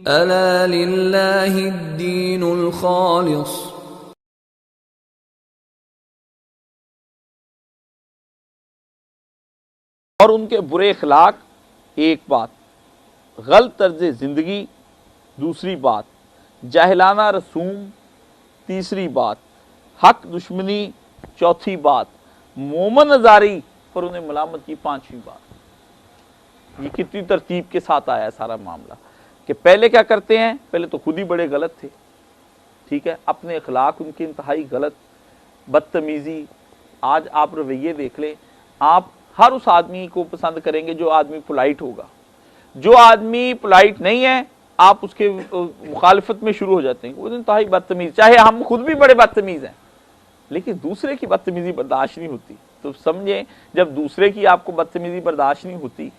الا للہ الدین الخالص۔ اور ان کے برے اخلاق ایک بات، غلط طرز زندگی دوسری بات، جاہلانہ رسوم تیسری بات، حق دشمنی چوتھی بات، مومن ازاری پر انہیں ملامت کی پانچویں بات۔ یہ کتنی ترتیب کے ساتھ آیا ہے سارا معاملہ کہ پہلے کیا کرتے ہیں، پہلے تو خود ہی بڑے غلط تھے، ٹھیک ہے، اپنے اخلاق ان کے انتہائی غلط، بدتمیزی۔ آج آپ رویے دیکھ لیں، آپ ہر اس آدمی کو پسند کریں گے جو آدمی پولائٹ ہوگا، جو آدمی پولائٹ نہیں ہے آپ اس کے مخالفت میں شروع ہو جاتے ہیں، وہ انتہائی بدتمیز، چاہے ہم خود بھی بڑے بدتمیز ہیں لیکن دوسرے کی بدتمیزی برداشت نہیں ہوتی۔ تو سمجھیں جب دوسرے کی آپ کو بدتمیزی برداشت نہیں ہوتی،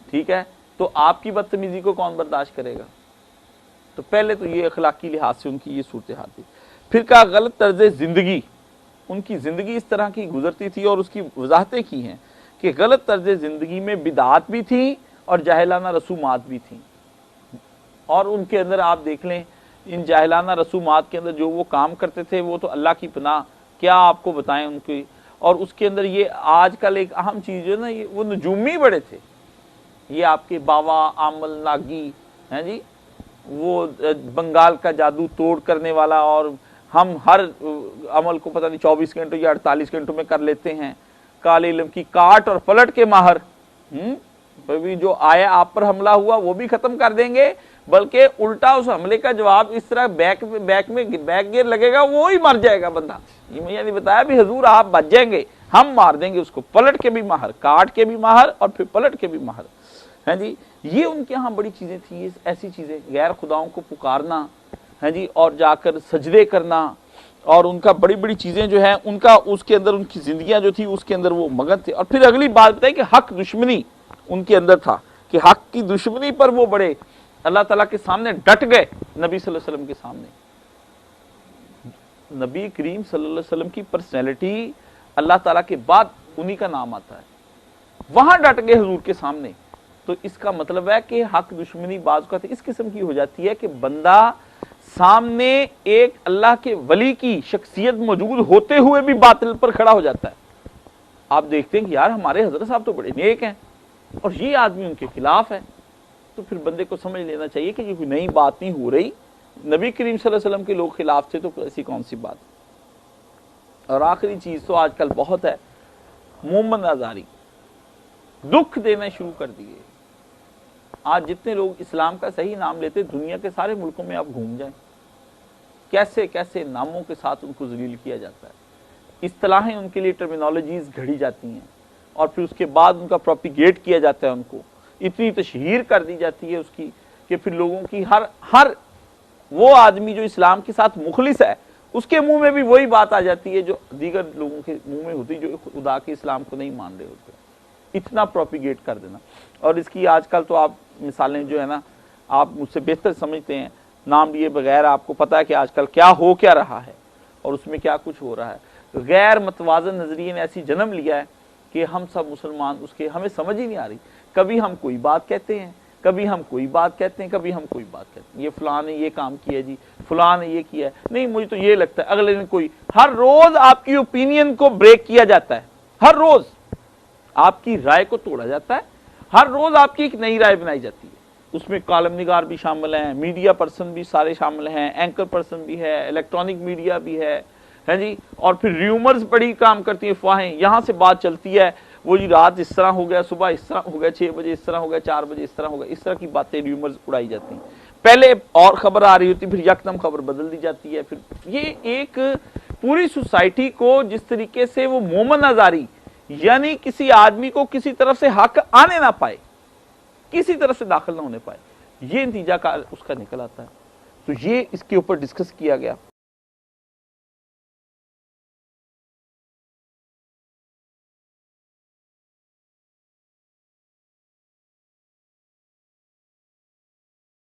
ٹھیک ہے، تو آپ کی بدتمیزی کو کون برداشت کرے گا؟ تو پہلے تو یہ اخلاقی لحاظ سے ان کی یہ صورتحال تھی۔ پھر کہا غلط طرز زندگی، ان کی زندگی اس طرح کی گزرتی تھی اور اس کی وضاحتیں کی ہیں کہ غلط طرز زندگی میں بدعات بھی تھی اور جاہلانہ رسومات بھی تھیں، اور ان کے اندر آپ دیکھ لیں ان جاہلانہ رسومات کے اندر جو وہ کام کرتے تھے وہ تو اللہ کی پناہ، کیا آپ کو بتائیں ان کی۔ اور اس کے اندر یہ آج کل ایک اہم چیز ہے نا، یہ وہ نجومی بڑے تھے، یہ آپ کے باوا عامل ناگی ہیں جی، وہ بنگال کا جادو توڑ کرنے والا، اور ہم ہر عمل کو پتہ نہیں 24 گھنٹوں یا 48 گھنٹوں میں کر لیتے ہیں، کالے علم کی کاٹ اور پلٹ کے ماہر، جو آیا آپ پر حملہ ہوا وہ بھی ختم کر دیں گے، بلکہ الٹا اس حملے کا جواب اس طرح بیک گیئر لگے گا، وہ ہی مر جائے گا بندہ۔ یہ میں نے بتایا بھی حضور آپ بچ جائیں گے، ہم مار دیں گے اس کو، پلٹ کے بھی ماہر، کاٹ کے بھی ماہر اور پھر پلٹ کے بھی ماہر ہیں جی۔ یہ ان کے ہاں بڑی چیزیں تھیں، ایسی چیزیں غیر خداؤں کو پکارنا ہے جی، اور جا کر سجدے کرنا، اور ان کا بڑی بڑی چیزیں جو ہیں ان کا اس کے اندر ان کی زندگیاں جو تھی اس کے اندر وہ مگن تھے۔ اور پھر اگلی بات بتائی کہ حق دشمنی ان کے اندر تھا، کہ حق کی دشمنی پر وہ بڑے اللہ تعالیٰ کے سامنے ڈٹ گئے، نبی صلی اللہ علیہ وسلم کے سامنے۔ نبی کریم صلی اللہ علیہ وسلم کی پرسنالٹی اللہ تعالیٰ کے بعد انہی کا نام آتا ہے، وہاں ڈٹ گئے حضور کے سامنے۔ تو اس کا مطلب ہے کہ حق دشمنی بعض کا اس قسم کی ہو جاتی ہے کہ بندہ سامنے ایک اللہ کے ولی کی شخصیت موجود ہوتے ہوئے بھی باطل پر کھڑا ہو جاتا ہے۔ آپ دیکھتے ہیں کہ یار ہمارے حضرت صاحب تو بڑے نیک ہیں اور یہ آدمی ان کے خلاف ہے، تو پھر بندے کو سمجھ لینا چاہیے کہ یہ کوئی نئی بات نہیں ہو رہی، نبی کریم صلی اللہ علیہ وسلم کے لوگ خلاف تھے تو ایسی کون سی بات۔ اور آخری چیز تو آج کل بہت ہے، مومن ازاری، دکھ دینا شروع کر دیے۔ آج جتنے لوگ اسلام کا صحیح نام لیتے، دنیا کے سارے ملکوں میں آپ گھوم جائیں، کیسے کیسے ناموں کے ساتھ ان کو ذلیل کیا جاتا ہے، اصطلاحیں ان کے لیے ٹرمینالوجیز گھڑی جاتی ہیں، اور پھر اس کے بعد ان کا پروپیگیٹ کیا جاتا ہے، ان کو اتنی تشہیر کر دی جاتی ہے اس کی کہ پھر لوگوں کی ہر وہ آدمی جو اسلام کے ساتھ مخلص ہے اس کے منہ میں بھی وہی بات آ جاتی ہے جو دیگر لوگوں کے منہ میں ہوتی، جو خدا کے اسلام کو نہیں مان رہے ہوتے۔ اتنا پروپیگیٹ کر دینا، اور اس کی آج کل تو آپ مثالیں جو ہے نا آپ مجھ سے بہتر سمجھتے ہیں، نام لیے بغیر آپ کو پتا ہے کہ آج کل کیا رہا ہے اور اس میں کیا کچھ ہو رہا ہے۔ غیر متوازن نظریے نے ایسی جنم لیا ہے کہ ہم سب مسلمان اس کے ہمیں سمجھ ہی نہیں آ رہی، کبھی ہم کوئی بات کہتے ہیں، کبھی ہم کوئی بات کہتے ہیں، کبھی ہم کوئی بات کہتے ہیں، یہ فلاں نے یہ کام کیا جی، فلاں نے یہ کیا ہے، نہیں مجھے تو یہ لگتا ہے، اگلے دن کوئی، ہر روز آپ کی اوپینین کو بریک کیا جاتا ہے، ہر روز آپ کی رائے کو توڑا جاتا ہے، ہر روز آپ کی ایک نئی رائے بنائی جاتی ہے، اس میں کالم نگار بھی شامل ہیں، میڈیا پرسن بھی سارے شامل ہیں، اینکر پرسن بھی ہے، الیکٹرانک میڈیا بھی ہے جی، اور پھر ریومرز بڑی کام کرتی ہیں، افواہیں، یہاں سے بات چلتی ہے، وہ جی رات اس طرح ہو گیا، صبح اس طرح ہو گیا، 6 بجے اس طرح ہو گیا، 4 بجے اس طرح ہو گیا، اس طرح کی باتیں ریومرز اڑائی جاتی ہیں۔ پہلے اور خبر آ رہی ہوتی، پھر یکدم خبر بدل دی جاتی ہے۔ پھر یہ ایک پوری سوسائٹی کو جس طریقے سے وہ مومن ازاری، یعنی کسی آدمی کو کسی طرف سے حق آنے نہ پائے، کسی طرف سے داخل نہ ہونے پائے، یہ نتیجہ اس کا نکل آتا ہے۔ تو یہ اس کے اوپر ڈسکس کیا گیا۔